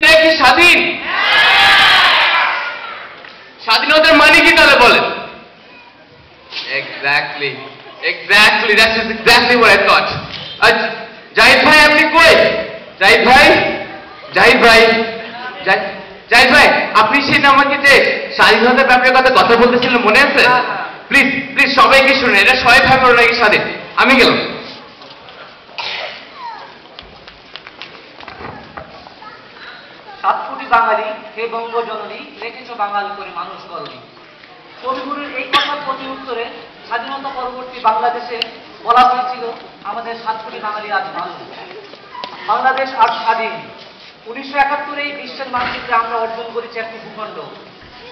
India কি স্বাধীন? স্বাধীনতার মানে কি তাহলে বলেন? Exactly, that's is exactly what I thought. Zahid ভাই আপনি কই? জাহিদ ভাই, জাহিদ ভাই আপনি সেটা আমাকে যে স্বাধীনতার ব্যাপারে কথা বলতেছিলেন মনে আছে? প্লিজ প্লিজ সবাইকে শুনুন, এটা 6 ফেব্রুয়ারি নাকি স্বাধীন। আমি গেলাম। 7 কোটি বাঙালি হে বঙ্গজননী, রেখেছ বাঙাল করে মানুষ করণী। কবিগুরুর এই কথার প্রতি উত্তরে স্বাধীনতা পরবর্তী বাংলাদেশে বলা হয়েছিল, আমাদের 7 কোটি বাঙালি আজ ভালো, বাংলাদেশ আজ স্বাধীন। 1971 এই বিশ্বের মানচিত্রে আমরা অর্জন করেছি একটি ভূখণ্ড,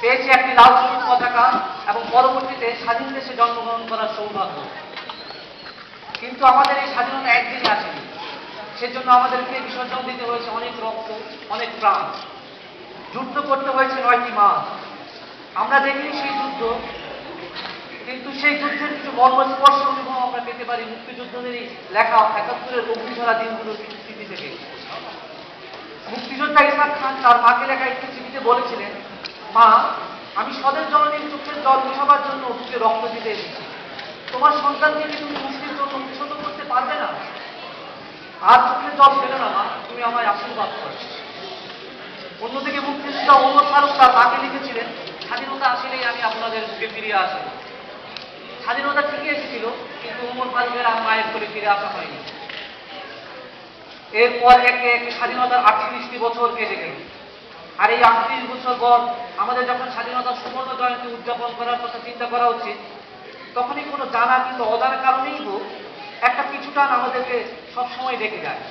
পেয়েছি একটি লাল সবুজ পতাকা এবং পরবর্তীতে স্বাধীন দেশে জন্মগ্রহণ করার সৌভাগ্য। কিন্তু আমাদের এই স্বাধীনতা একদিনে আসেনি, সেজন্য আমাদেরকে বিসর্জন দিতে হয়েছে অনেক রক্ত, অনেক প্রাণ, যুদ্ধ করতে হয়েছে 9টি মাস। আমরা দেখিনি সেই যুদ্ধ, কিন্তু সেই যুদ্ধের কিছু মর্মস্পর্শ অনুভব আমরা পেতে পারি মুক্তিযুদ্ধদেরই লেখা 71-এর অগ্নিঝরা দিনগুলোর কিছু স্মৃতি থেকে। মুক্তিযোদ্ধা ইসমাত খান তার মাকে লেখা একটি চিঠিতে বলেছিলেন, মা, আমি স্বদেশ জননীর চোখের জল মুছাবার জন্য বুকে রক্ত দিতে এসেছি। তোমার সন্তানকে কি তুমি মুক্তির জন্য উৎসর্গ করতে পারবে না? আর চোখের জল ফেলে না মা, তুমি আমায় আশীর্বাদ করো। অন্যদিকে মুক্তিযোদ্ধা ওমর ফারুক তার মাকে লিখেছিলেন, স্বাধীনতা আসলেই আমি আপনাদের বুকে ফিরে আসব। স্বাধীনতা ঠিকই এসেছিল, কিন্তু ওমর ফারুকের আর মায়ের করে ফিরে আসা হয়নি। এরপর একে একে স্বাধীনতার 38টি বছর কেটে গেল। আর এই 38 বছর পর আমাদের যখন স্বাধীনতার সুবর্ণ জয়ন্তী উদযাপন করার কথা চিন্তা করা উচিত, তখনই কোনো জানা কিন্তু অজানা কারণেই হোক একটা পিছুটান আমাদেরকে সবসময় রেখে যায়।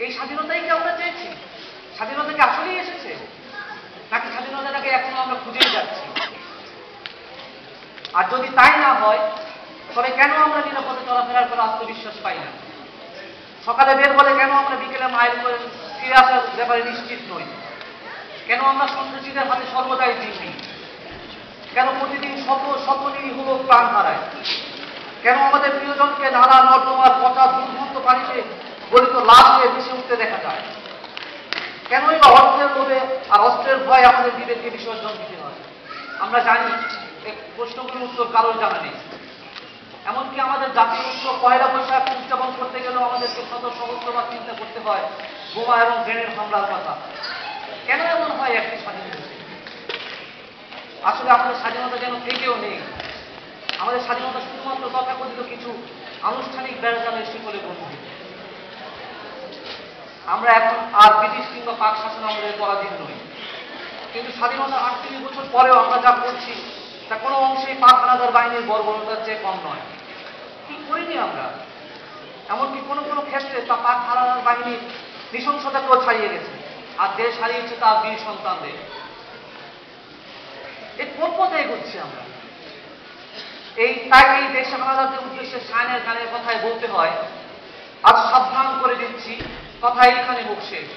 এই স্বাধীনতাই কি আমরা চেয়েছি? স্বাধীনতা কি আসলেই এসেছে, নাকি স্বাধীনতাটাকে এখনো আমরা খুঁজেই যাচ্ছি? আর যদি তাই না হয়, তবে কেন আমরা নিরাপদে চলাফেরার পর আত্মবিশ্বাস পাই না? সকালে বের হলে কেন আমরা বিকেলে মায়ের করে ফিরে আসার ব্যাপারে নিশ্চিত নই? কেন আমরা সন্ত্রাসীদের হাতে সর্বদাই জিম্মি? কেন প্রতিদিন শত নিরীহ লোক প্রাণ হারায়? কেন আমাদের প্রিয়জনকে নালা নর্দমার পচা দুর্গন্ধ পানিতে গলিত লাশ হয়ে ভেসে উঠতে দেখা যায়? কেনই বা অর্থের লোভে আর অস্ত্রের ভয়ে আমাদের বিবেককে বিসর্জন দিতে হয়? আমরা জানি এই প্রশ্নগুলোর উত্তর কারোর জানা নেই। এমনকি আমাদের জাতীয় উৎসব পয়লা বৈশাখ উদযাপন করতে গেলেও আমাদেরকে শত সহস্রবার চিন্তা করতে হয় বোমা এবং গ্রেনেড হামলার কথা। কেন এমন হয় একটি স্বাধীন দেশে? আসলে আমাদের স্বাধীনতা যেন থেকেও নেই। আমাদের স্বাধীনতা শুধুমাত্র তথাকথিত কিছু আনুষ্ঠানিক বেড়াজালের শিকলে বন্দী। আমরা এখন আর ব্রিটিশ কিংবা পাক শাসন আমলের পরাধীন নই, কিন্তু স্বাধীনতার 38 বছর পরেও আমরা যা করছি তা কোনো অংশেই পাক হানাদার বাহিনীর বর্বরতার চেয়ে কম নয়। কি করিনি আমরা? এমনকি কোনো কোনো ক্ষেত্রে তা পাক হানাদার বাহিনীর নৃশংসতাকেও ছাড়িয়ে গেছে, আর দেশ হারিয়েছে তার বীর সন্তানদের। এই কোন পথে এগোচ্ছি আমরা? তাই এই দেশ হানাদারদের উদ্দেশ্যে শায়নের গানের কথায় বলতে হয়, আজ সাবধান করে দিচ্ছি কথা এইখানে হোক শেষ,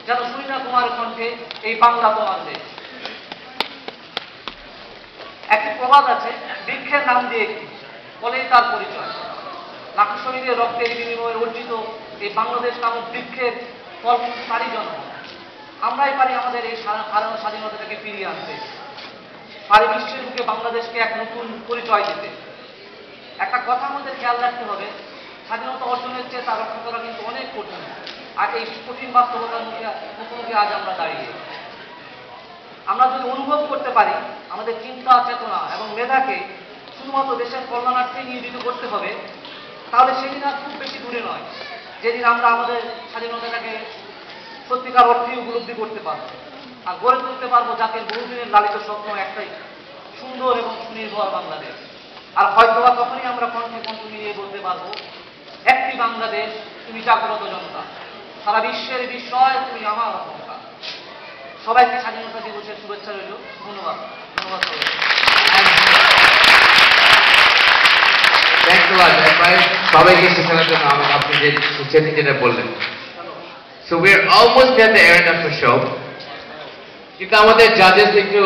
যেন শুনি না তোমার কণ্ঠে এই বাংলা তোমার দেশ। একটি প্রবাদ আছে, বৃক্ষের নাম দিয়ে একটি বলেই তার পরিচয়। লাখো শহীদের রক্তের বিনিময়ে অর্জিত এই বাংলাদেশ নামক বৃক্ষের ফল কিন্তু তারই জন্ম। আমরাই পারি আমাদের এই হারানো স্বাধীনতাটাকে ফিরিয়ে আনতে, পারি বিশ্বের বুকে বাংলাদেশকে এক নতুন পরিচয় দিতে। একটা কথা আমাদের খেয়াল রাখতে হবে, স্বাধীনতা অর্জনের চেয়ে তা রক্ষা করা কিন্তু অনেক কঠিন। আর এই কঠিন বাস্তবতার মুখোমুখি আজ আমরা দাঁড়িয়ে। আমরা যদি অনুভব করতে পারি আমাদের চিন্তা, চেতনা এবং মেধাকে শুধুমাত্র দেশের কল্যাণার্থে নিয়োজিত করতে হবে, তাহলে সেদিন আর খুব বেশি দূরে নয় যেদিন আমরা আমাদের স্বাধীনতাটাকে সত্যিকার অর্থে উপলব্ধি করতে পারবো আর গড়ে তুলতে পারবো জাতির বহুদিনের লালিত স্বপ্ন একটাই সুন্দর এবং সুনির্ভর বাংলাদেশ। আর হয়তোবা তখনই আমরা কণ্ঠে কণ্ঠ মিলিয়ে বলতে পারবো, একটি বাংলাদেশ, তুমি জাগ্রত জনতা, সারা বিশ্বের বিস্ময় তুমি আমার আকাঙ্ক্ষা। সবাইকে স্বাধীনতা দিবসের শুভেচ্ছা রইল। ধন্যবাদ। ধন্যবাদ সবাইকে শেখানোর জন্য আপনি যেটা বললেন। So we're almost at the end of the show. কিন্তু আমাদের জাজেস একটু